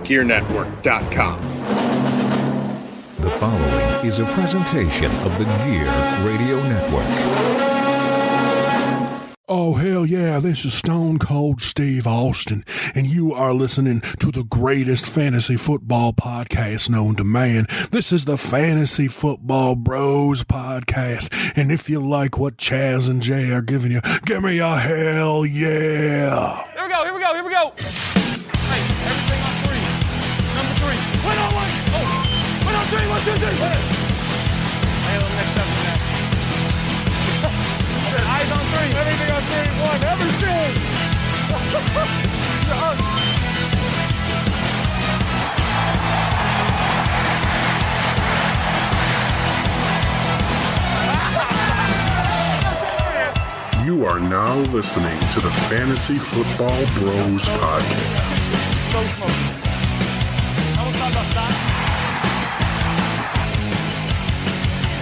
thegearnetwork.com. The following is a presentation of the Gear Radio Network. Oh, hell yeah, this is Stone Cold Steve Austin, and you are listening to the greatest fantasy football podcast known to man. This is the Fantasy Football Bros podcast, and if you like what Chazz and Jay are giving you, give me a hell yeah. Here we go. Hey, everything on three. Number three. Wait on one. Oh, wait on three. 1, 2, 3. I had a little mixed up with that. Eyes on three. Everything on three. 1. Everything. You are now listening to the Fantasy Football Bros podcast.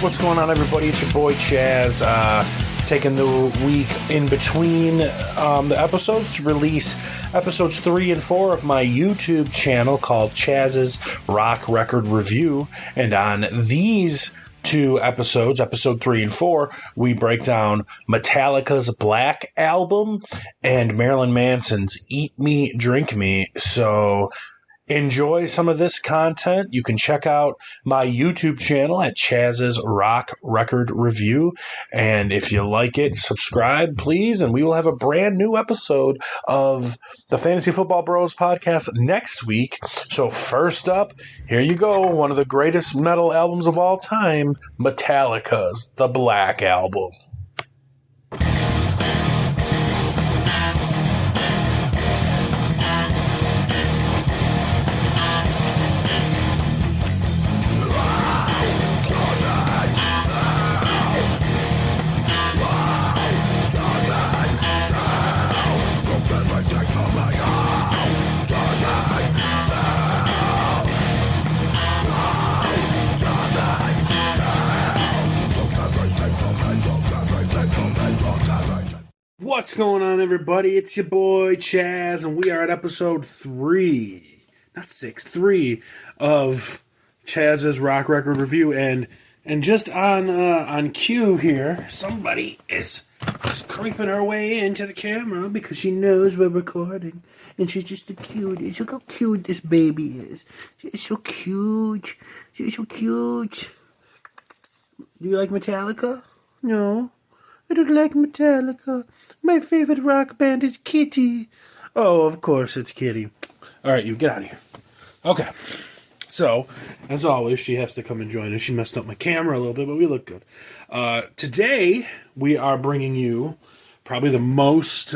What's going on, everybody? It's your boy Chazz. Taking the week in between the episodes to release episodes 3 and 4 of my YouTube channel called Chazz's Rock Record Review. And on these two episodes, episode 3 and 4, we break down Metallica's Black Album and Marilyn Manson's Eat Me, Drink Me. So enjoy some of this content. You can check out my YouTube channel at Chazz's Rock Record Review. And if you like it, subscribe, please. And we will have a brand new episode of the Fantasy Football Bros podcast next week. So first up, here you go. One of the greatest metal albums of all time, Metallica's The Black Album. What's going on, everybody? It's your boy Chazz, and we are at episode 3, not 6, 3 of Chazz's Rock Record Review. And just on cue here, somebody is creeping her way into the camera because she knows we're recording, and she's just the cutest. Look how cute this baby is. She's so cute. She's so cute. Do you like Metallica? No. I don't like Metallica. My favorite rock band is Kitty. Oh, of course it's Kitty. All right, you get out of here. Okay. So, as always, she has to come and join us. She messed up my camera a little bit, but we look good. Today, we are bringing you probably the most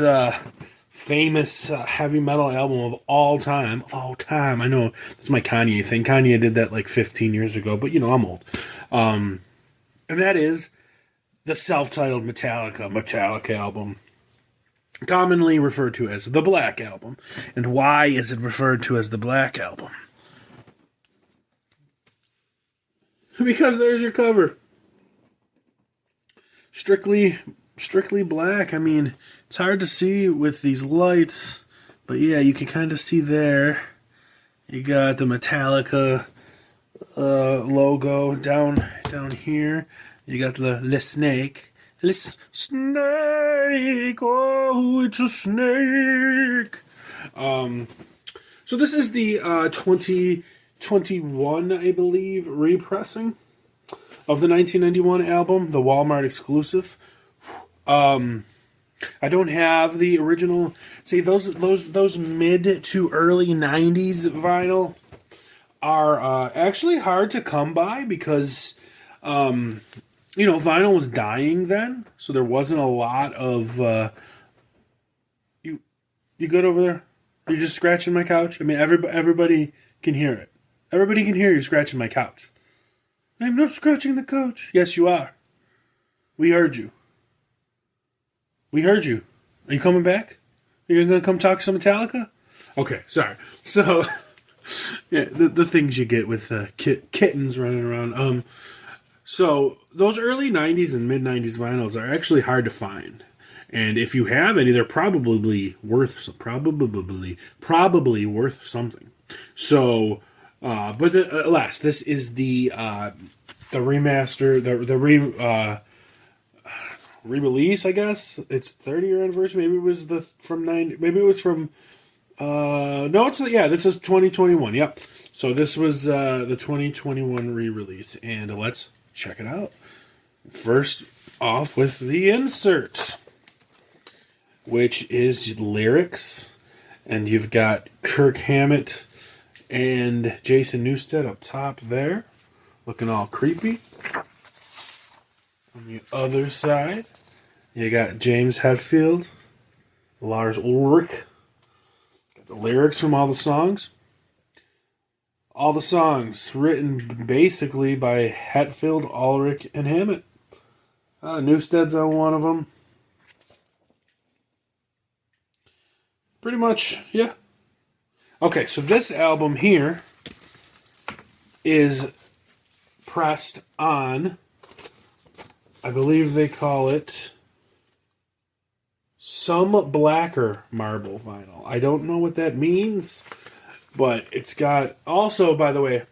famous heavy metal album of all time. Of all time. I know that's my Kanye thing. Kanye did that like 15 years ago, but, you know, I'm old. And that is the self-titled Metallica album, commonly referred to as the Black Album. And why is it referred to as the Black Album? Because there's your cover. Strictly black. I mean, it's hard to see with these lights, but yeah, you can kind of see there. You got the Metallica logo down here. You got the snake. Snake, oh, it's a snake. So this is the 2021, I believe, repressing of the 1991 album, the Walmart exclusive. I don't have the original. See, those mid to early 90s vinyl are actually hard to come by because vinyl was dying then, so there wasn't a lot of. You good over there? You're just scratching my couch. I mean, everybody can hear it. Everybody can hear you scratching my couch. I'm not scratching the couch. Yes, you are. We heard you. We heard you. Are you coming back? You're gonna come talk some Metallica? Okay, sorry. So, yeah, the things you get with kittens running around. So those early 90s and mid 90s vinyls are actually hard to find. And if you have any, they're probably worth something. So, but alas, this is the remaster, the re-release, I guess. It's 30-year anniversary. Maybe it was maybe it was from, no, this is 2021. Yep. So this was the 2021 re-release, and let's check it out. First off with the insert, which is lyrics, and you've got Kirk Hammett and Jason Newsted up top there, looking all creepy. On the other side, you got James Hetfield, Lars Ulrich. Got the lyrics from all the songs. All the songs written basically by Hetfield, Ulrich, and Hammett. Newsted's on one of them. Pretty much, yeah. Okay, so this album here is pressed on, I believe they call it some blacker marble vinyl. I don't know what that means, but it's got, also, by the way,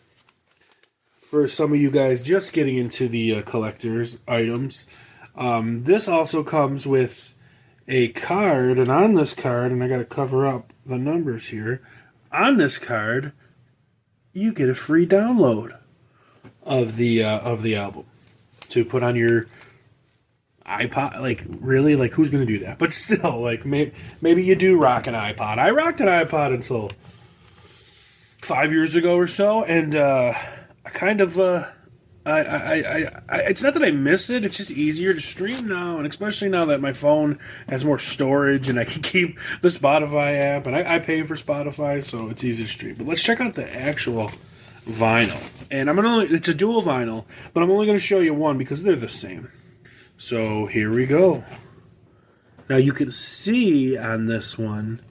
for some of you guys just getting into the collector's items, this also comes with a card, and on this card, and I got to cover up the numbers here, on this card, you get a free download of the album to put on your iPod. Like, really? Like, who's going to do that? But still, like, maybe you do rock an iPod. I rocked an iPod until 5 years ago or so, and I kind of, it's not that I miss it, it's just easier to stream now, and especially now that my phone has more storage, and I can keep the Spotify app, and I pay for Spotify, so it's easy to stream. But let's check out the actual vinyl. And it's a dual vinyl, but I'm only going to show you one because they're the same. So here we go. Now you can see on this one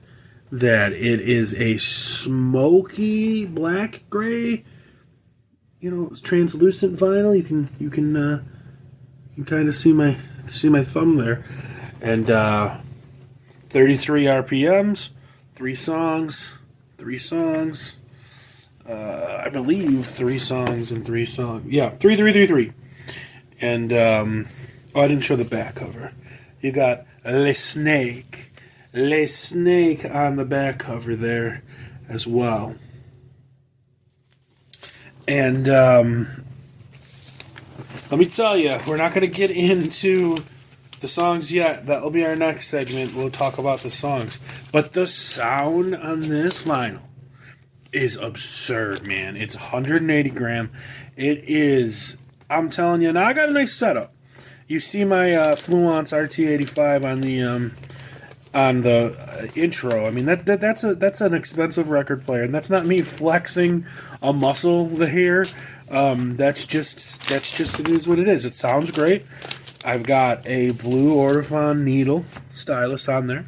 that it is a smoky black gray, translucent vinyl. You can kind of see my thumb there, and 33 RPMs, three songs. I believe 3 songs and 3 songs. Yeah, 3. And I didn't show the back cover. You got Le Snake on the back cover there as well. And let me tell you, we're not going to get into the songs yet. That'll be our next segment. We'll talk about the songs. But the sound on this vinyl is absurd, man. It's 180 gram. It is, I'm telling you, now I got a nice setup. You see my Fluence RT85 on the intro. I mean, that's an expensive record player, and that's not me flexing a muscle here. That's just it is what it is. It sounds great. I've got a blue Orifon needle stylus on there.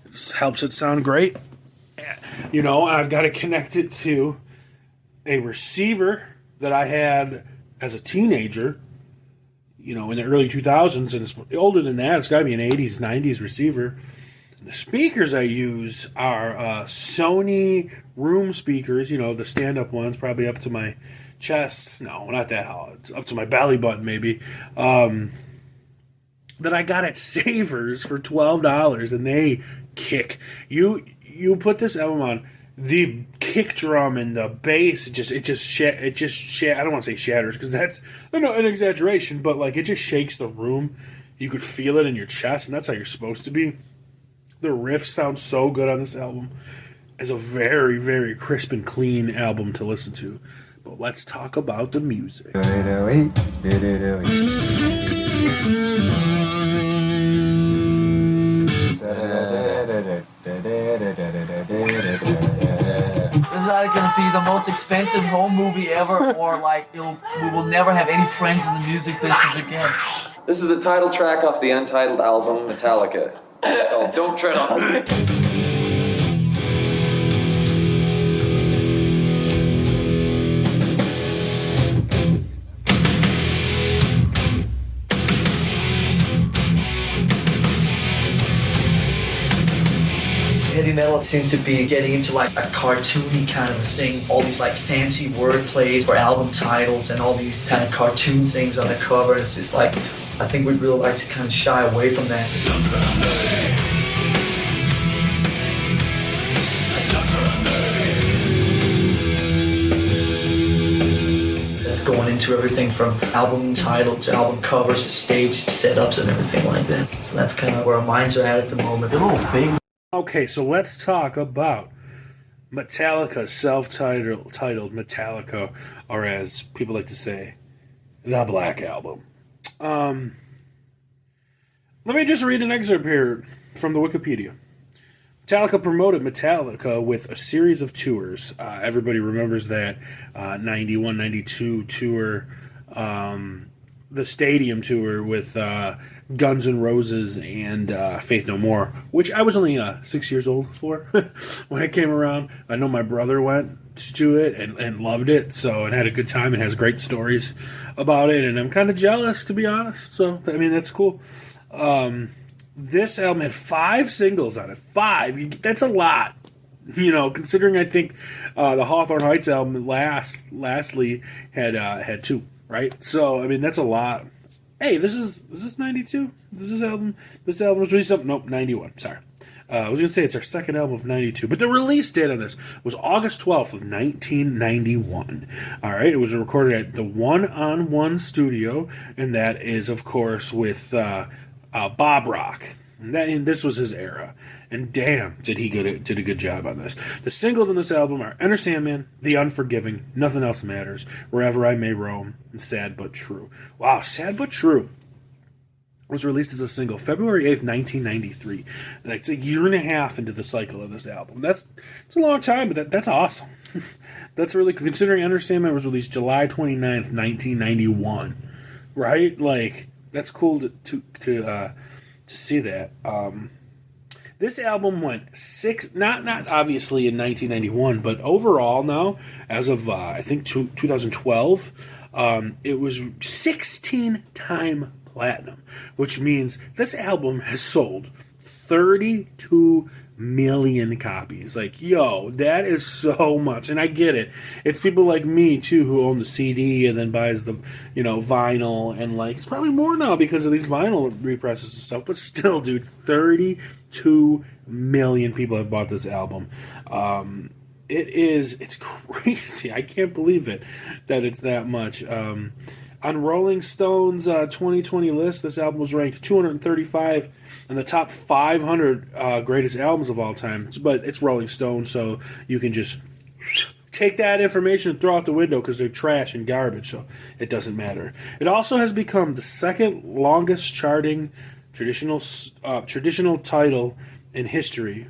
It helps it sound great. I've got to connect it to a receiver that I had as a teenager, in the early 2000s, and it's older than that. It's got to be an 80s, 90s receiver. The speakers I use are Sony room speakers, the stand-up ones, probably up to my chest. No, not that high. It's up to my belly button, maybe. That I got at Savers for $12, and they kick. You put this album on, the kick drum and the bass, I don't want to say shatters, because that's an exaggeration, but like it just shakes the room. You could feel it in your chest, and that's how you're supposed to be. The riffs sound so good on this album. It's a very, very crisp and clean album to listen to. But let's talk about the music. This is either going to be the most expensive home movie ever, or we will never have any friends in the music business again. This is the title track off the untitled album Metallica. It's called Don't Tread on Me. Heavy metal now seems to be getting into like a cartoony kind of a thing. All these like fancy word plays for album titles and all these kind of cartoon things on the cover. It's just like, I think we'd really like to kind of shy away from that. That's going into everything from album title to album covers to stage setups and everything like that. So that's kind of where our minds are at the moment. They're a little big. Okay, so let's talk about Metallica's self-titled Metallica, or as people like to say, the Black Album. Let me just read an excerpt here from the Wikipedia. Metallica promoted Metallica with a series of tours. Everybody remembers that 91, 92 tour, the stadium tour with Guns N' Roses and Faith No More, which I was only 6 years old for when it came around. I know my brother went to it and loved it, so it had a good time. It has great stories about it, and I'm kind of jealous, to be honest. So, I mean, that's cool. This album had 5 singles on it. 5. That's a lot. You know, considering I think the Hawthorne Heights album lastly had 2, right? So, I mean, that's a lot. Hey, is this 92? This album was released up? Nope, 91. Sorry. I was going to say it's our second album of 92, but the release date on this was August 12th of 1991. All right, it was recorded at the One on One studio, and that is, of course, with Bob Rock. And this was his era. And damn, did he did a good job on this. The singles on this album are Enter Sandman, The Unforgiven, Nothing Else Matters, Wherever I May Roam, and Sad But True. Wow, Sad But True was released as a single February 8th, 1993. And it's a year and a half into the cycle of this album. It's a long time, but that's awesome. That's really cool, considering Enter Sandman was released July 29th, 1991. Right? Like, that's cool to see that. This album went 6, not obviously in 1991, but overall now, as of I think 2012, it was 16-time platinum, which means this album has sold 32 million copies. Like, yo, that is so much. And I get it. It's people like me too who own the CD and then buys the, vinyl, and like it's probably more now because of these vinyl represses and stuff. But still, dude, 32 million people have bought this album. It's crazy. I can't believe it that it's that much. On Rolling Stone's 2020 list, this album was ranked 235 in the top 500 greatest albums of all time. But it's Rolling Stone, so you can just take that information and throw out the window because they're trash and garbage, so it doesn't matter. It also has become the second longest charting traditional title in history,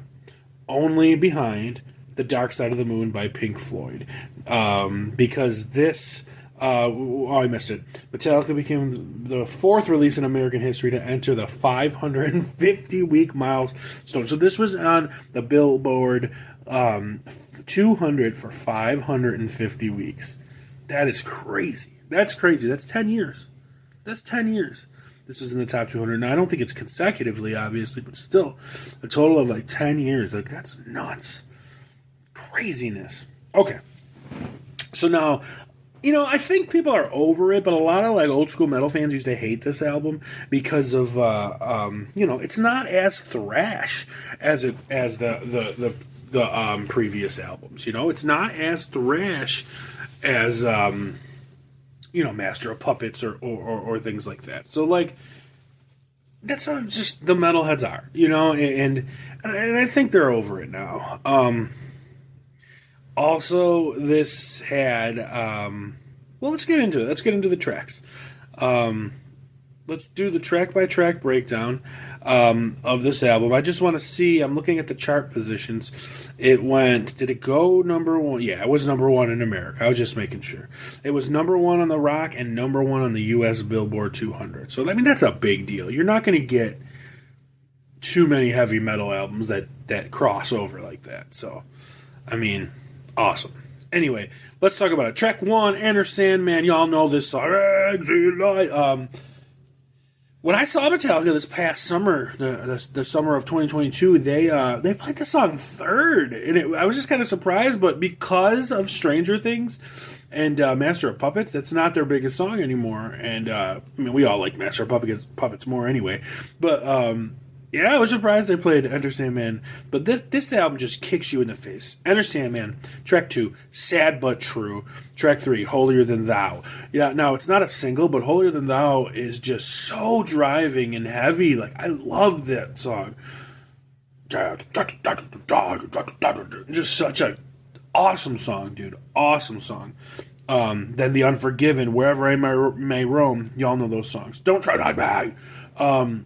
only behind The Dark Side of the Moon by Pink Floyd. Because this... I missed it. Metallica became the 4th release in American history to enter the 550-week milestone. So this was on the Billboard 200 for 550 weeks. That is crazy. That's crazy. That's 10 years. This is in the top 200. Now, I don't think it's consecutively, obviously, but still, a total of like 10 years. Like, that's nuts. Craziness. Okay. So now... I think people are over it, but a lot of like old school metal fans used to hate this album because of it's not as thrash as the previous albums. It's not as thrash as Master of Puppets or things like that. So like that's how just the metalheads are, and I think they're over it now. Also, this had... let's get into it. Let's get into the tracks. Let's do the track-by-track breakdown of this album. I just want to see... I'm looking at the chart positions. Did it go number 1? Yeah, it was number 1 in America. I was just making sure. It was number 1 on the rock and number 1 on the U.S. Billboard 200. So, I mean, that's a big deal. You're not going to get too many heavy metal albums that cross over like that. So, I mean... awesome. Anyway, let's talk about it. Track 1, Enter Sandman. Y'all know this song. when I saw Metallica this past summer, the summer of 2022, they played the song Third, and I was just kind of surprised. But because of Stranger Things and Master of Puppets, it's not their biggest song anymore. And I mean, we all like Master of Puppets more anyway. But yeah, I was surprised they played Enter Sandman. But this album just kicks you in the face. Enter Sandman, track 2, Sad But True. Track 3, Holier Than Thou. Yeah, now it's not a single, but Holier Than Thou is just so driving and heavy. Like, I love that song. Just such a awesome song, dude. Awesome song. Then the Unforgiven, Wherever I May Roam. Y'all know those songs. Don't Tread on Me.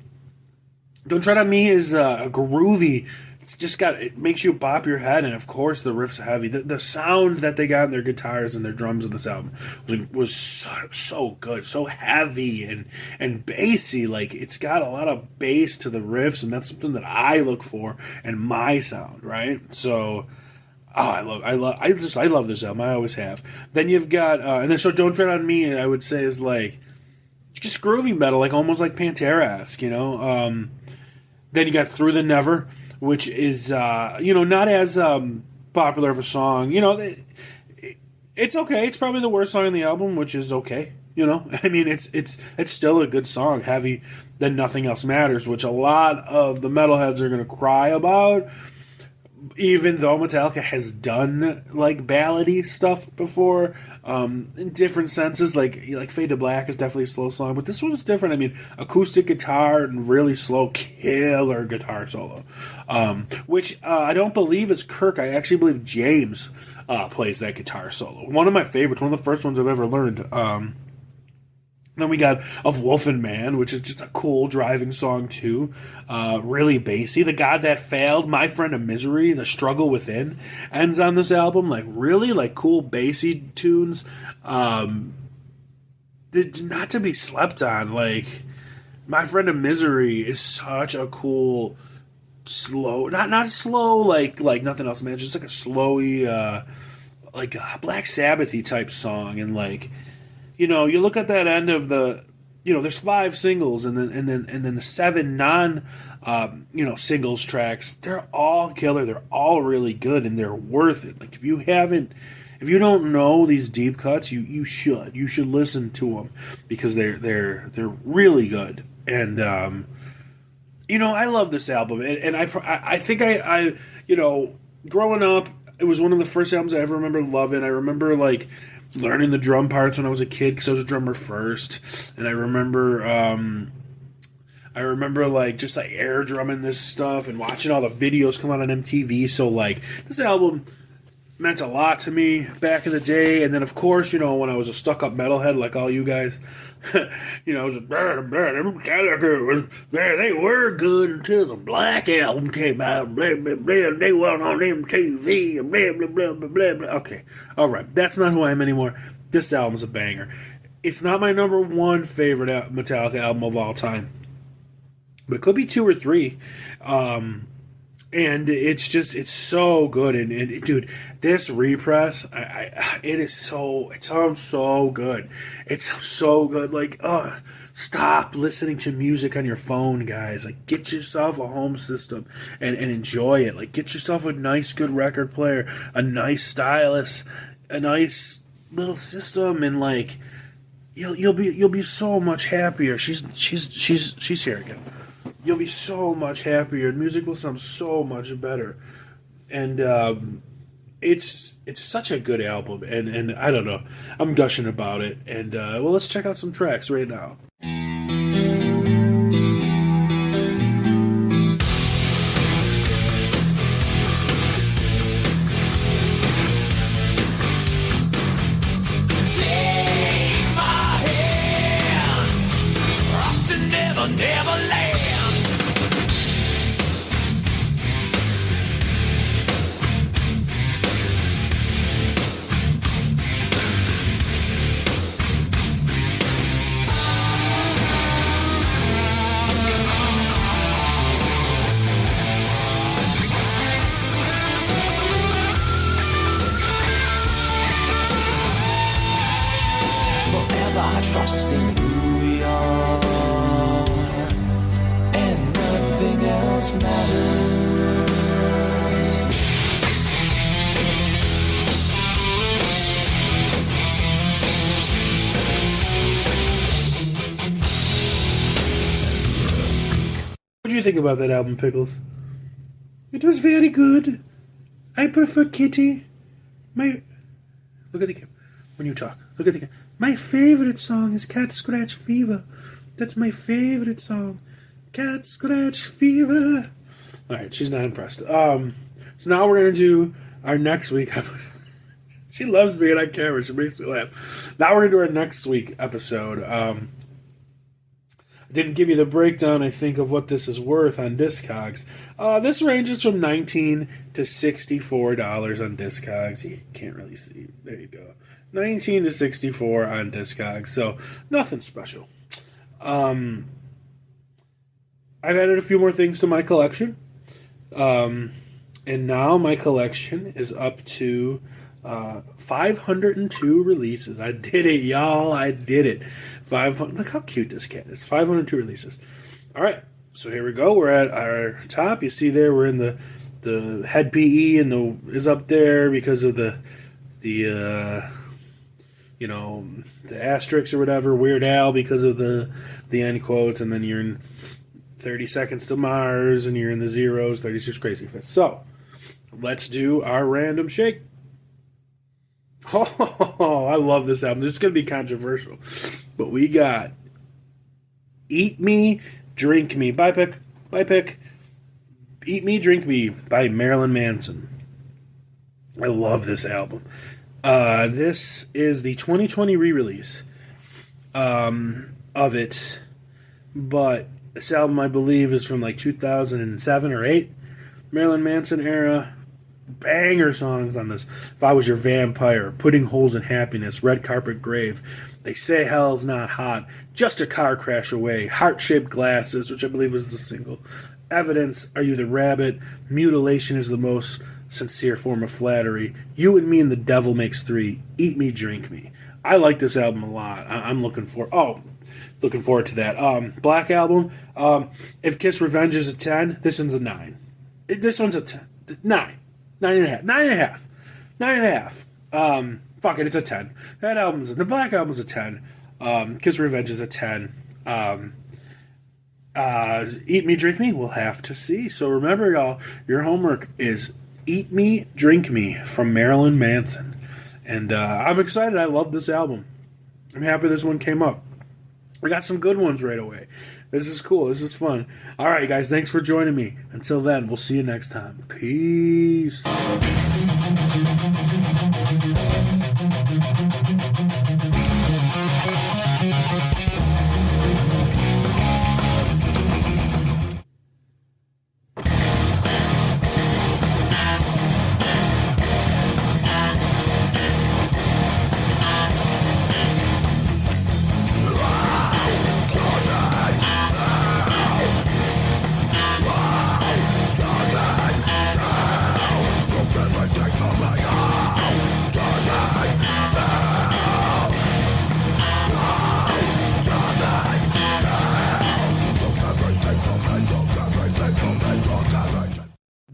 Don't Tread on Me is groovy. It's just it makes you bop your head, and of course the riff's heavy. The sound that they got in their guitars and their drums of this album was so good, so heavy and bassy. Like, it's got a lot of bass to the riffs, and that's something that I look for in my sound, right? So, I love this album. I always have. Then you've got and then so Don't Tread on Me, I would say, is like just groovy metal, like almost like Pantera-esque, you know. Then you got Through the Never, which is, not as popular of a song. You know, it's okay. It's probably the worst song on the album, which is okay. You know, I mean, it's still a good song, Heavy Then Nothing Else Matters, which a lot of the metalheads are going to cry about, even though Metallica has done, like, ballady stuff before, in different senses. Like Fade to Black is definitely a slow song, but this one's different. I mean, acoustic guitar and really slow, killer guitar solo, which I don't believe is Kirk. I actually believe James plays that guitar solo. One of my favorites, one of the first ones I've ever learned. Then we got Of Wolf and Man, which is just a cool driving song too. Really bassy. The God That Failed, My Friend of Misery, The Struggle Within ends on this album. Like, really, like, cool bassy tunes. Not to be slept on. Like, My Friend of Misery is such a cool slow, not slow like Nothing Else Man, just like a slowy, like a Black Sabbath-y type song. And like, you know, you look at that end of the, you know, there's 5 singles and then the 7 non, singles tracks. They're all killer. They're all really good, and they're worth it. Like, if you don't know these deep cuts, you should listen to them, because they're really good. And I love this album, and I think I growing up, it was one of the first albums I ever remember loving. I remember, like, learning the drum parts when I was a kid, because I was a drummer first, and I remember like just like air drumming this stuff and watching all the videos come out on MTV. So like, this album meant a lot to me back in the day. And then of course, when I was a stuck-up metalhead like all you guys, it was Metallica they were good until the Black Album came out. Blah, blah, blah, they went on MTV. Blah, blah, blah, blah, blah, blah. Okay, all right, that's not who I am anymore. This album's a banger. It's not my number 1 favorite Metallica album of all time, but it could be 2 or 3. And it's so good. And dude, this repress, it sounds so good. It's so good. Like, stop listening to music on your phone, guys. Like, get yourself a home system and enjoy it. Like, get yourself a nice, good record player, a nice stylus, a nice little system, and like, you'll be so much happier. She's here again. You'll be so much happier. Music will sound so much better. And it's such a good album. And I don't know. I'm gushing about it. And let's check out some tracks right now. Trust in who we are. you think about that album, Pickles? It was very good. I prefer Kitty. Look at the camera. When you talk, look at the camera. My favorite song is Cat Scratch Fever. That's my favorite song. Cat Scratch Fever. Alright, she's not impressed. So now we're going to do our next week. She loves being on camera. She makes me laugh. Now we're going to do our next week episode. I didn't give you the breakdown, I think, of what this is worth on Discogs. This ranges from $19 to $64 on Discogs. You can't really see. There you go. 19 to 64 on Discogs. So, nothing special. I've added a few more things to my collection. And now my collection is up to 502 releases. I did it, y'all. I did it. 500. Look how cute this cat is. 502 releases. All right. So here we go. We're at our top. You see there, we're in the head PE and is up there because of the asterisks or whatever. Weird Al because of the end quotes, and then you're in 30 Seconds to Mars, and you're in the zeros, 36 Crazy Fits. So let's do our random shake. Oh, I love this album. It's going to be controversial. But we got Eat Me, Drink Me. Bye, Pick. Bye, Pick. Eat Me, Drink Me by Marilyn Manson. I love this album. This is the 2020 re-release of it. But this album, I believe, is from like 2007 or 8. Marilyn Manson era. Banger songs on this. If I Was Your Vampire, Putting Holes in Happiness, Red Carpet Grave, They Say Hell's Not Hot, Just a Car Crash Away, Heart-Shaped Glasses, which I believe was the single, Evidence, Are You the Rabbit, Mutilation Is the Most Sincere Form of Flattery, You and Me and the Devil Makes Three, Eat Me, Drink Me. I like this album a lot. I'm looking forward to that. Black Album, if Kiss Revenge is a 10, this one's a 9. This one's a 10. 9. 9.5. Fuck it, it's a 10. The Black Album's a 10. Kiss Revenge is a 10. Eat Me, Drink Me, we'll have to see. So remember, y'all, your homework is Eat Me, Drink Me from Marilyn Manson. And I'm excited. I love this album. I'm happy this one came up. We got some good ones right away. This is cool. This is fun. All right, guys, thanks for joining me. Until then, we'll see you next time. Peace.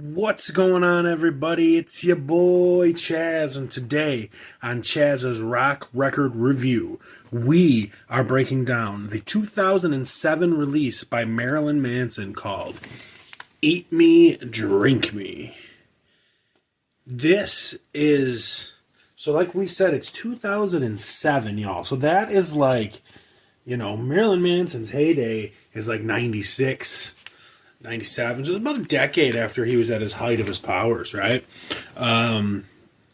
What's going on, everybody? It's your boy Chazz, and today on Chazz's Rock Record Review, we are breaking down the 2007 release by Marilyn Manson called Eat Me, Drink Me. This is, so like we said, it's 2007, y'all. So that is like, Marilyn Manson's heyday is like 96, 97, so about a decade after he was at his height of his powers, right? And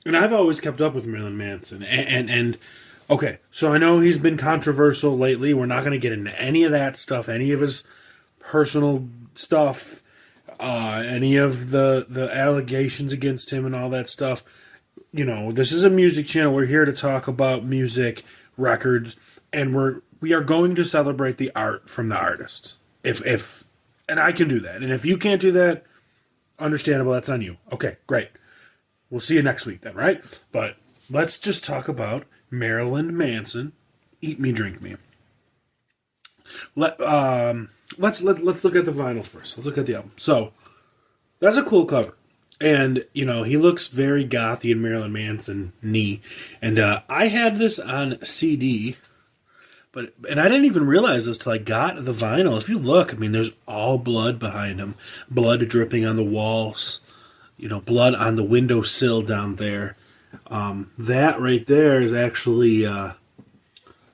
I've always kept up with Marilyn Manson. And okay, so I know he's been controversial lately. We're not going to get into any of that stuff, any of his personal stuff, any of the allegations against him and all that stuff. This is a music channel. We're here to talk about music, records, and we are going to celebrate the art from the artists. And I can do that. And if you can't do that, understandable, that's on you. Okay, great. We'll see you next week then, right? But let's just talk about Marilyn Manson, Eat Me, Drink Me. Let's look at the vinyl first. Let's look at the album. So, that's a cool cover. And, he looks very gothy and Marilyn Manson-y. And I had this on CD, And I didn't even realize this till I got the vinyl. If you look, I mean, there's all blood behind him. Blood dripping on the walls. Blood on the windowsill down there. That right there is actually a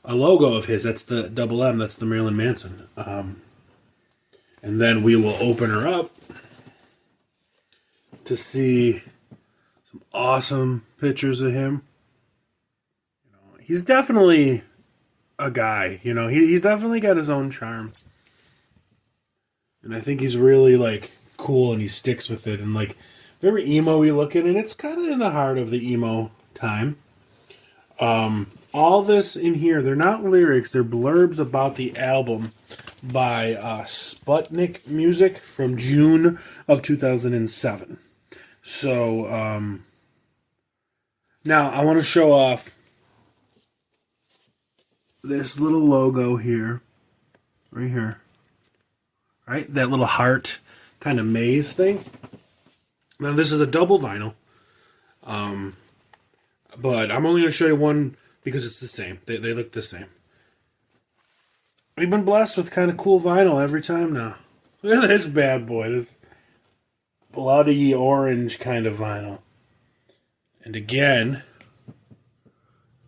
logo of his. That's the double M. That's the Marilyn Manson. And then we will open her up to see some awesome pictures of him. He's definitely a guy. He's definitely got his own charm. And I think he's really, like, cool, and he sticks with it. And, like, very emo-y looking, and it's kind of in the heart of the emo time. All this in here, they're not lyrics, they're blurbs about the album by Sputnik Music from June of 2007. So, now I want to show off this little logo here, right here. Right? That little heart kind of maze thing. Now, this is a double vinyl. But I'm only going to show you one because it's the same. They look the same. We've been blessed with kind of cool vinyl every time now. Look at this bad boy. This bloody orange kind of vinyl. And again,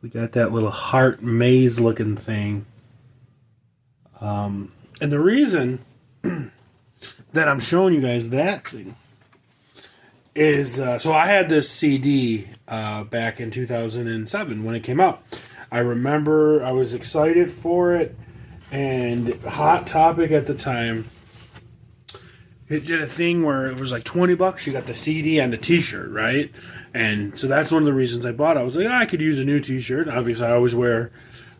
we got that little heart maze looking thing. And the reason that I'm showing you guys that thing is, so I had this CD back in 2007 when it came out. I remember I was excited for it, and Hot Topic at the time, it did a thing where it was like $20, you got the CD and the t-shirt, right? And so that's one of the reasons I bought it. I was like, I could use a new t-shirt. Obviously, I always wear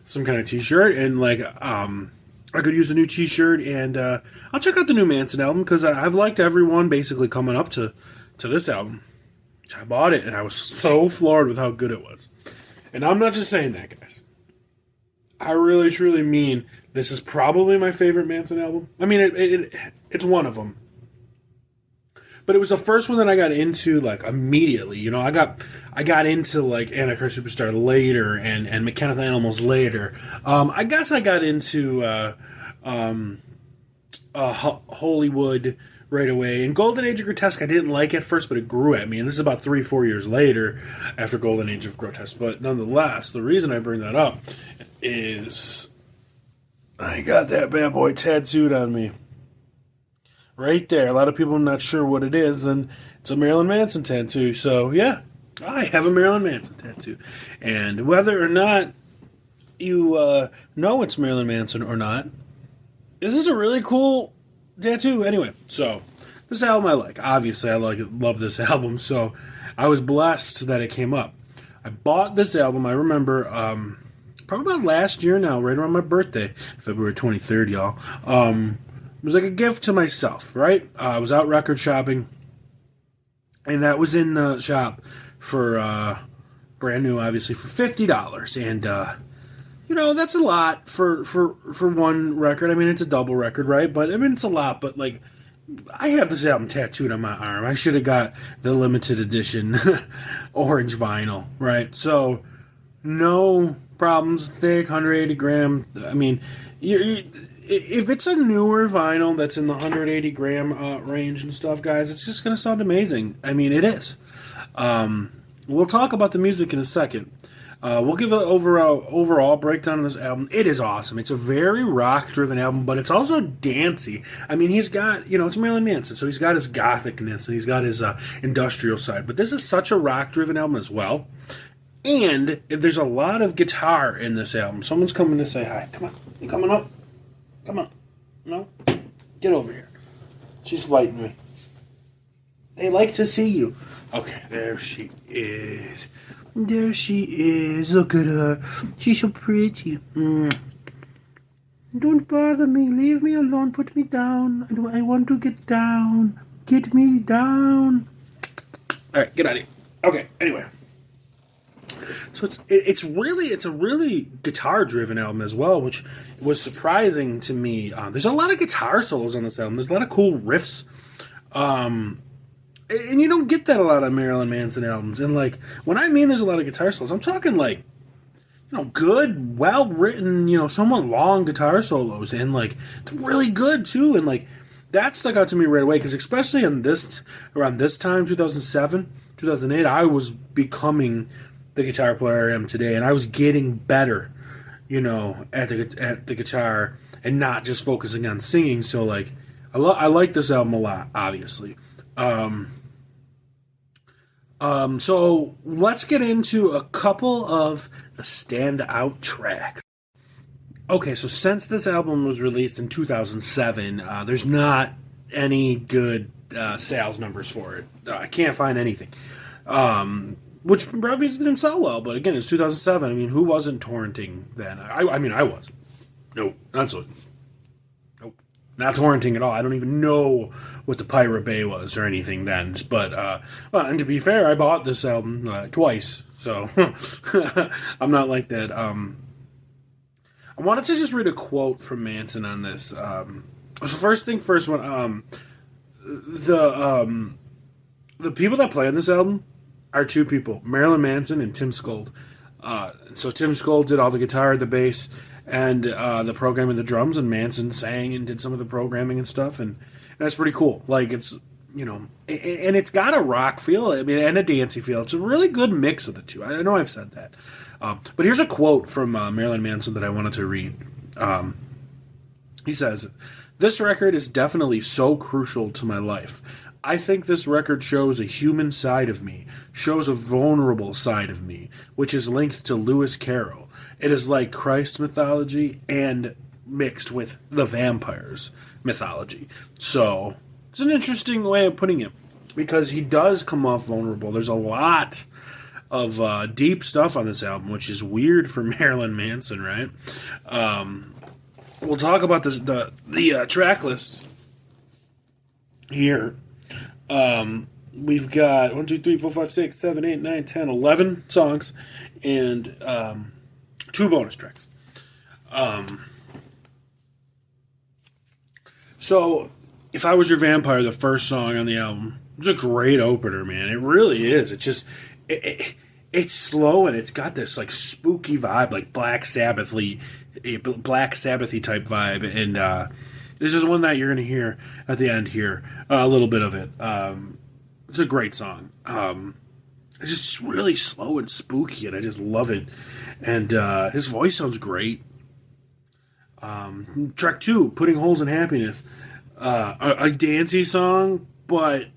some kind of t-shirt, and like, I could use a new t-shirt, and I'll check out the new Manson album, because I've liked everyone basically coming up to this album. I bought it, and I was so floored with how good it was. And I'm not just saying that, guys. I really, truly mean this is probably my favorite Manson album. I mean, it's one of them. But it was the first one that I got into, like, immediately. I got into, like, Antichrist Superstar later, and Mechanical Animals later. I guess I got into Hollywood right away. And Golden Age of Grotesque I didn't like at first, but it grew at me. And this is about 3-4 years later after Golden Age of Grotesque. But nonetheless, the reason I bring that up is I got that bad boy tattooed on me. Right there. A lot of people are not sure what it is, and it's a Marilyn Manson tattoo. So, yeah, I have a Marilyn Manson tattoo. And whether or not you know it's Marilyn Manson or not, this is a really cool tattoo. Anyway, so this album I like. Obviously, I love this album, so I was blessed that it came up. I bought this album, I remember, probably about last year now, right around my birthday, February 23rd, y'all. It was like a gift to myself, right? I was out record shopping, and that was in the shop for brand new, obviously, for $50. And that's a lot for one record. I mean, it's a double record, right? But I mean, it's a lot. But like, I have this album tattooed on my arm. I should have got the limited edition orange vinyl, right? So no problems. Thick, 180 gram. I mean, if it's a newer vinyl that's in the 180 gram range and stuff, guys, it's just going to sound amazing. I mean, it is. We'll talk about the music in a second. We'll give an overall breakdown of this album. It is awesome. It's a very rock-driven album, but it's also dancey. I mean, he's got, it's Marilyn Manson, so he's got his gothicness, and he's got his industrial side. But this is such a rock-driven album as well. And there's a lot of guitar in this album. Someone's coming to say hi. Come on. You coming up? Come on. No? Get over here. She's lighting me. They like to see you. Okay, there she is. There she is. Look at her. She's so pretty. Don't bother me. Leave me alone. Put me down. I want to get down. Get me down. All right, get out of here. Okay, anyway. So it's a really guitar-driven album as well, which was surprising to me. There's a lot of guitar solos on this album. There's a lot of cool riffs. And you don't get that a lot on Marilyn Manson albums. And, like, when I mean there's a lot of guitar solos, I'm talking, like, good, well written, somewhat long guitar solos, and like really good too, and like that stuck out to me right away because especially around this time, 2007, 2008, I was becoming the guitar player I am today, and I was getting better, at the guitar and not just focusing on singing. So like, I like this album a lot, obviously. So let's get into a couple of the standout tracks. Okay, so since this album was released in 2007, there's not any good sales numbers for it. I can't find anything. Which probably means it didn't sell well, but again, it's 2007. I mean, who wasn't torrenting then? I mean, I wasn't. Nope, nope, not torrenting at all. I don't even know what the Pirate Bay was or anything then. But, and to be fair, I bought this album twice, so I'm not like that. I wanted to just read a quote from Manson on this. So first thing first, the people that play on this album are two people, Marilyn Manson and Tim Skold. So Tim Skold did all the guitar, the bass, and the programming, the drums, and Manson sang and did some of the programming and stuff, and that's pretty cool. Like, it's, and it's got a rock feel, I mean, and a dancey feel. It's a really good mix of the two. I know I've said that. But here's a quote from Marilyn Manson that I wanted to read. He says, "This record is definitely so crucial to my life. I think this record shows a human side of me, shows a vulnerable side of me, which is linked to Lewis Carroll. It is like Christ mythology and mixed with the vampires mythology." So, it's an interesting way of putting it, because he does come off vulnerable. There's a lot of deep stuff on this album, which is weird for Marilyn Manson, right? We'll talk about this, the track list here. We've got 1, 2, 3, 4, 5, 6, 7, 8, 9, 10, 11 songs, and 2 bonus tracks. So, If I Was Your Vampire, the first song on the album, it's a great opener, man. It really is. It's just, it's slow, and it's got this like spooky vibe, like Black Sabbathy type vibe, and this is one that you're going to hear at the end here, a little bit of it. It's a great song. It's just really slow and spooky, and I just love it. And his voice sounds great. Track 2, Putting Holes in Happiness. A dancey song, but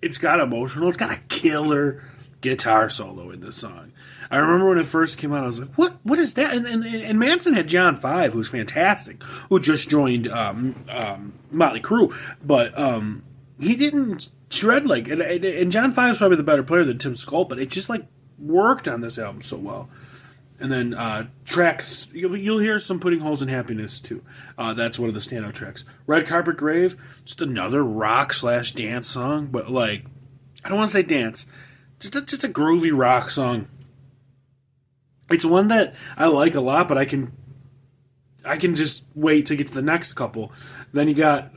it's got emotional. It's got a killer guitar solo in this song. I remember when it first came out, I was like, what is that? And Manson had John Five, who's fantastic, who just joined Motley Crue, but he didn't shred like, and John Five's probably the better player than Tim Skold, but it just like worked on this album so well. And then tracks, you'll hear some Putting Holes in Happiness too. That's one of the standout tracks. Red Carpet Grave, just another rock/dance song, but like, I don't want to say dance, just a groovy rock song. It's one that I like a lot, but I can just wait to get to the next couple. Then you got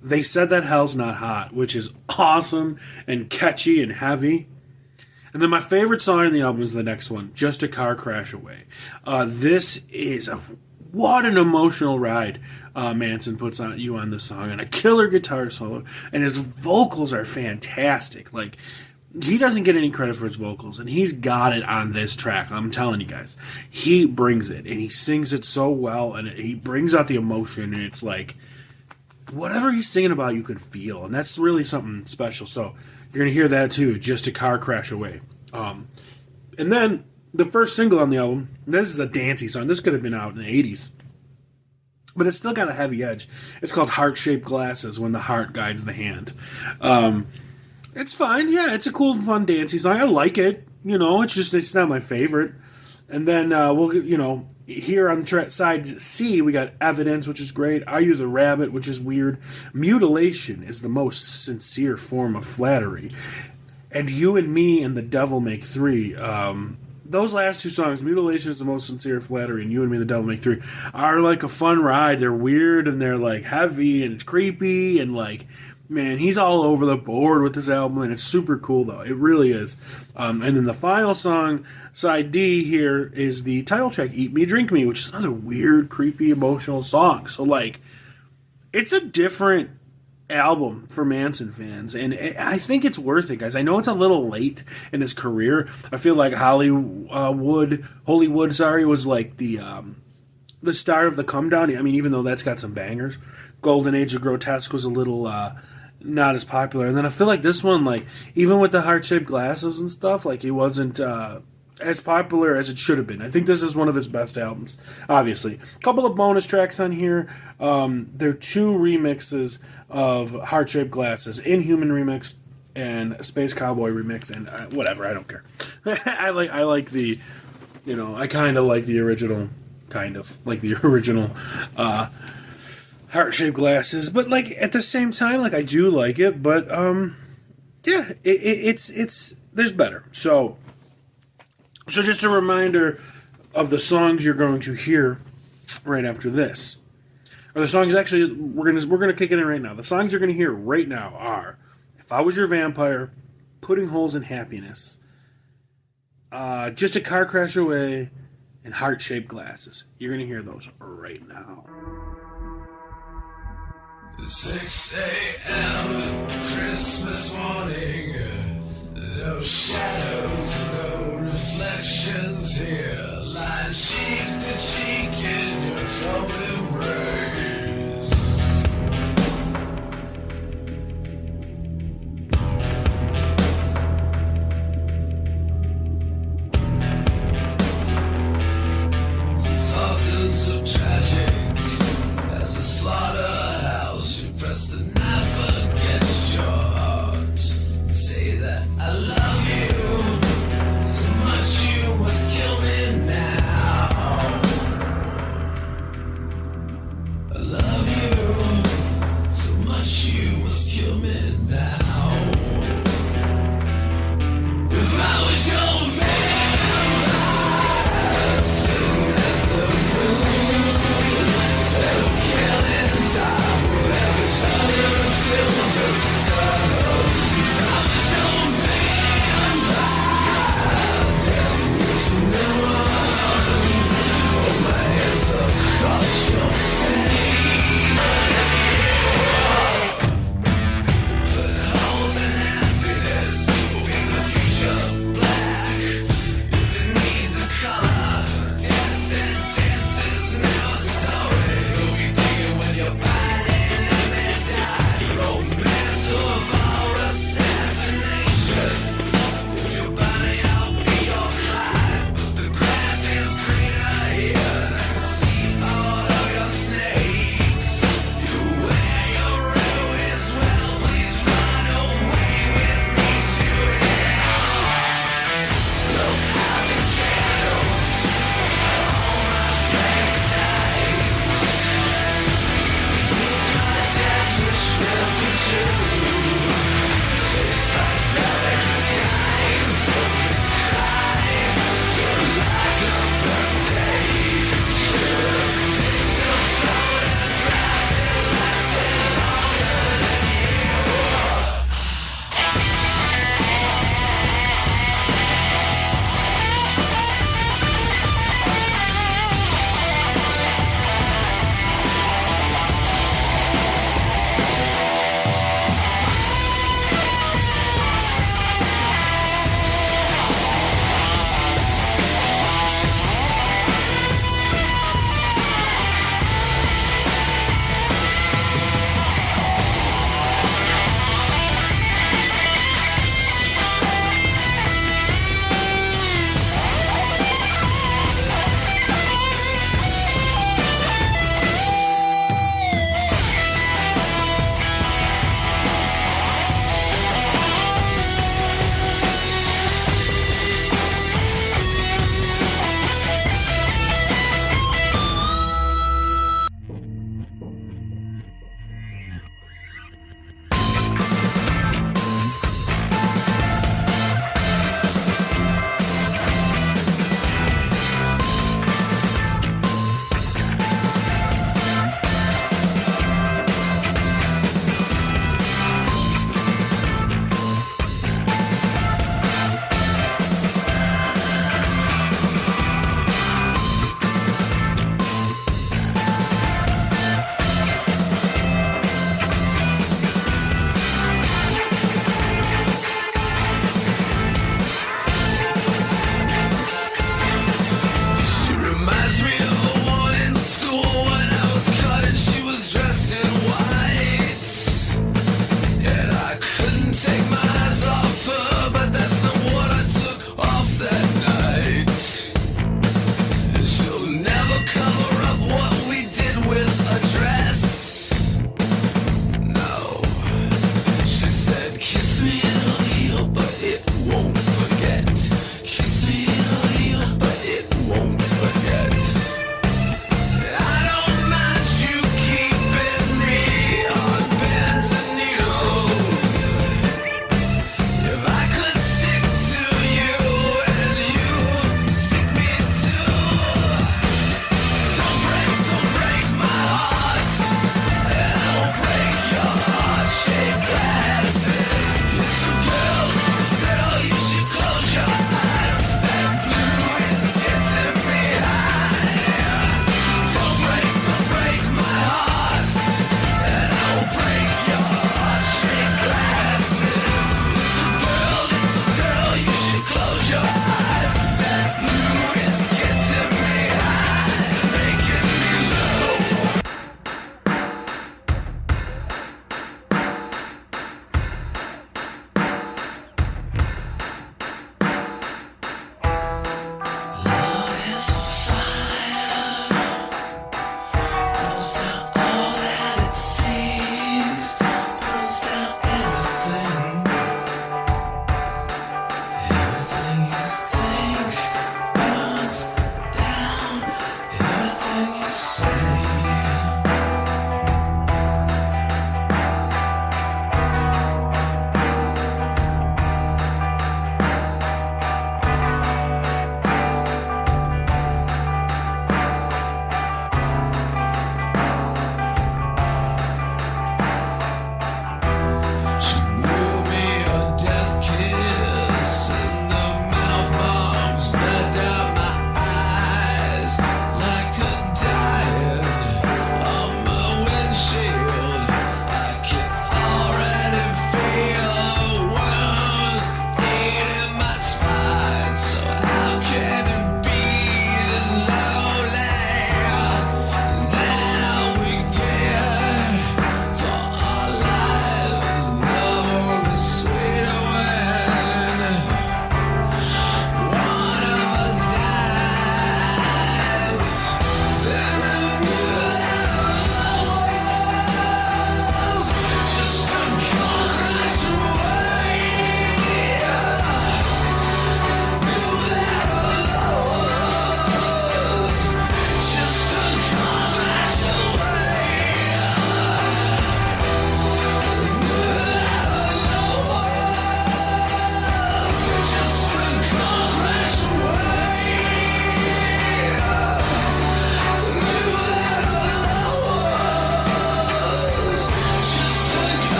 They Said That Hell's Not Hot, which is awesome and catchy and heavy. And then my favorite song on the album is the next one, Just a Car Crash Away. This is what an emotional ride Manson puts on you on this song, and a killer guitar solo, and his vocals are fantastic. Like, he doesn't get any credit for his vocals, and he's got it on this track. I'm telling you guys, he brings it, and he sings it so well, and he brings out the emotion, and it's like, whatever he's singing about, you can feel, and that's really something special. So you're going to hear that too, Just a Car Crash Away. And then the first single on the album, this is a dancey song. This could have been out in the 80s, but it's still got a heavy edge. It's called Heart-Shaped Glasses, When the Heart Guides the Hand. It's fine. Yeah, it's a cool, fun, dancey song. I like it. It's not my favorite. And then here on side C, we got Evidence, which is great. Are You the Rabbit, which is weird. Mutilation is the most sincere form of flattery. And You and Me and the Devil Make Three. Those last two songs, Mutilation is the most sincere flattery, and You and Me and the Devil Make Three, are like a fun ride. They're weird, and they're like heavy, and it's creepy, and like, Man, he's all over the board with this album, and it's super cool, though. It really is. And then the final song, side D here, is the title track, Eat Me, Drink Me, which is another weird, creepy, emotional song. So, like, it's a different album for Manson fans, and I think it's worth it, guys. I know it's a little late in his career. I feel like Hollywood, was like the start of the come down. I mean, even though that's got some bangers, Golden Age of Grotesque was a little not as popular, and then I feel like this one, like, even with the heart-shaped glasses and stuff, like, it wasn't as popular as it should have been. I think this is one of his best albums, obviously. A couple of bonus tracks on here. There are 2 remixes of Heart-Shaped Glasses, Inhuman remix and Space Cowboy remix, and whatever, I don't care. I like the, I kind of like the original, Heart-Shaped Glasses, but, like, at the same time, like, I do like it, but yeah, it's there's better. So just a reminder of the songs you're going to hear right after this. Or the songs, actually, we're gonna kick it in right now. The songs you're gonna hear right now are If I Was Your Vampire, Putting Holes in Happiness, Just a Car Crash Away, and Heart-Shaped Glasses. You're gonna hear those right now. 6 a.m. Christmas morning. No shadows, no reflections here. Lying cheek to cheek in your cold embrace. Sultans of tragic as a slaughterhouse. You press the knife against your heart. Say that I love you so much you must kill me now. I love you so much you must kill me now. If I was your vampire, soon as the moon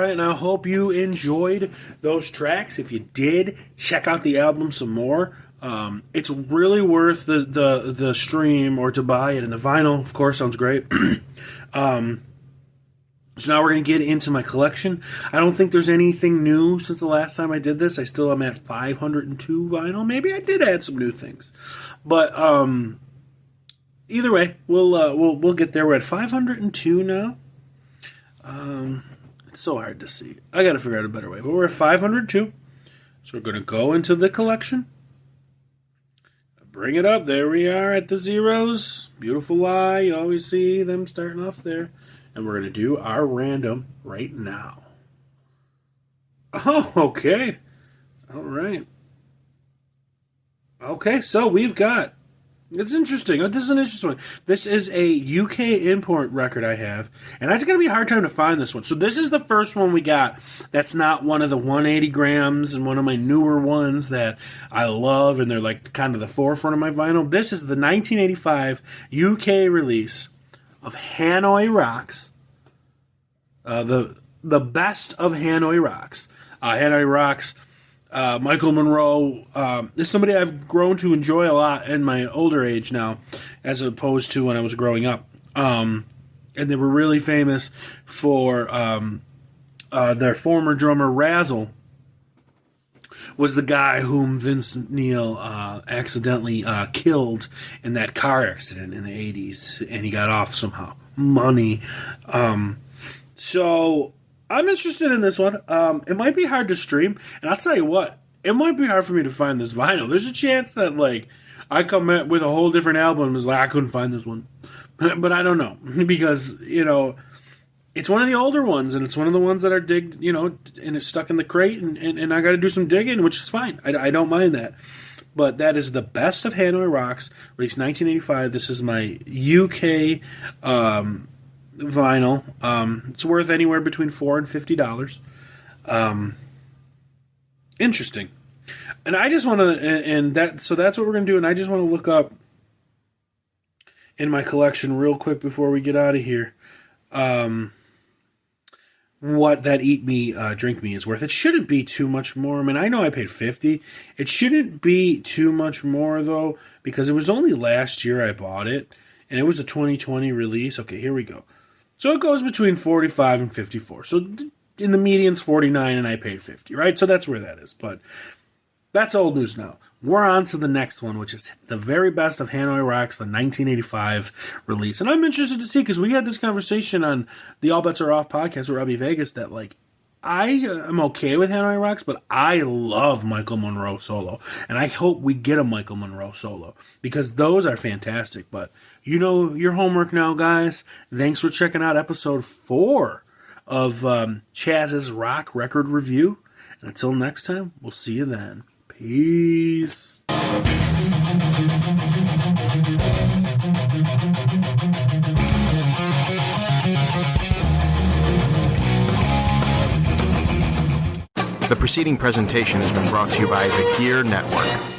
right, and I hope you enjoyed those tracks. If you did, check out the album some more. It's really worth the stream or to buy it. And the vinyl, of course, sounds great. So now we're going to get into my collection. I don't think there's anything new since the last time I did this. I still am at 502 vinyl. Maybe I did add some new things. But either way, we'll get there. We're at 502 now. It's so hard to see. I got to figure out a better way. But we're at 502. So we're going to go into the collection. Bring it up. There we are at the zeros. Beautiful eye. You always see them starting off there. And we're going to do our random right now. Oh, okay. All right. Okay, so we've got... It's interesting. This is an interesting one. This is a UK import record I have. And it's going to be a hard time to find this one. So this is the first one we got that's not one of the 180 grams and one of my newer ones that I love. And they're like kind of the forefront of my vinyl. This is the 1985 UK release of Hanoi Rocks, the best of Hanoi Rocks. Hanoi Rocks, Michael Monroe is somebody I've grown to enjoy a lot in my older age now, as opposed to when I was growing up. And they were really famous for their former drummer Razzle was the guy whom Vince Neil accidentally killed in that car accident in the 80s, and he got off somehow. Money. So I'm interested in this one. It might be hard to stream, and I'll tell you what, it might be hard for me to find this vinyl. There's a chance that, like, I come with a whole different album and is like, I couldn't find this one. But I don't know, because, you know, it's one of the older ones, and it's one of the ones that are digged, you know, and it's stuck in the crate, and I got to do some digging, which is fine. I don't mind that. But that is the best of Hanoi Rocks, released 1985. This is my UK vinyl. It's worth anywhere between $4 and $50. Interesting. And I just want to, so that's what we're going to do, and I just want to look up in my collection real quick before we get out of here. What that Eat Me, Drink Me is worth. It shouldn't be too much more. I mean, I know I paid $50. It shouldn't be too much more, though, because it was only last year I bought it, and it was a 2020 release. Okay, here we go. So it goes between $45 and $54. So in the median's $49, and I paid $50, right? So that's where that is. But that's old news now. We're on to the next one, which is the very best of Hanoi Rocks, the 1985 release. And I'm interested to see, because we had this conversation on the All Bets Are Off podcast with Robbie Vegas, that, like, I am okay with Hanoi Rocks, but I love Michael Monroe solo. And I hope we get a Michael Monroe solo, because those are fantastic. But you know your homework now, guys. Thanks for checking out episode 4 of Chazz's Rock Record Review. And until next time, we'll see you then. Peace. The preceding presentation has been brought to you by the Gear Network.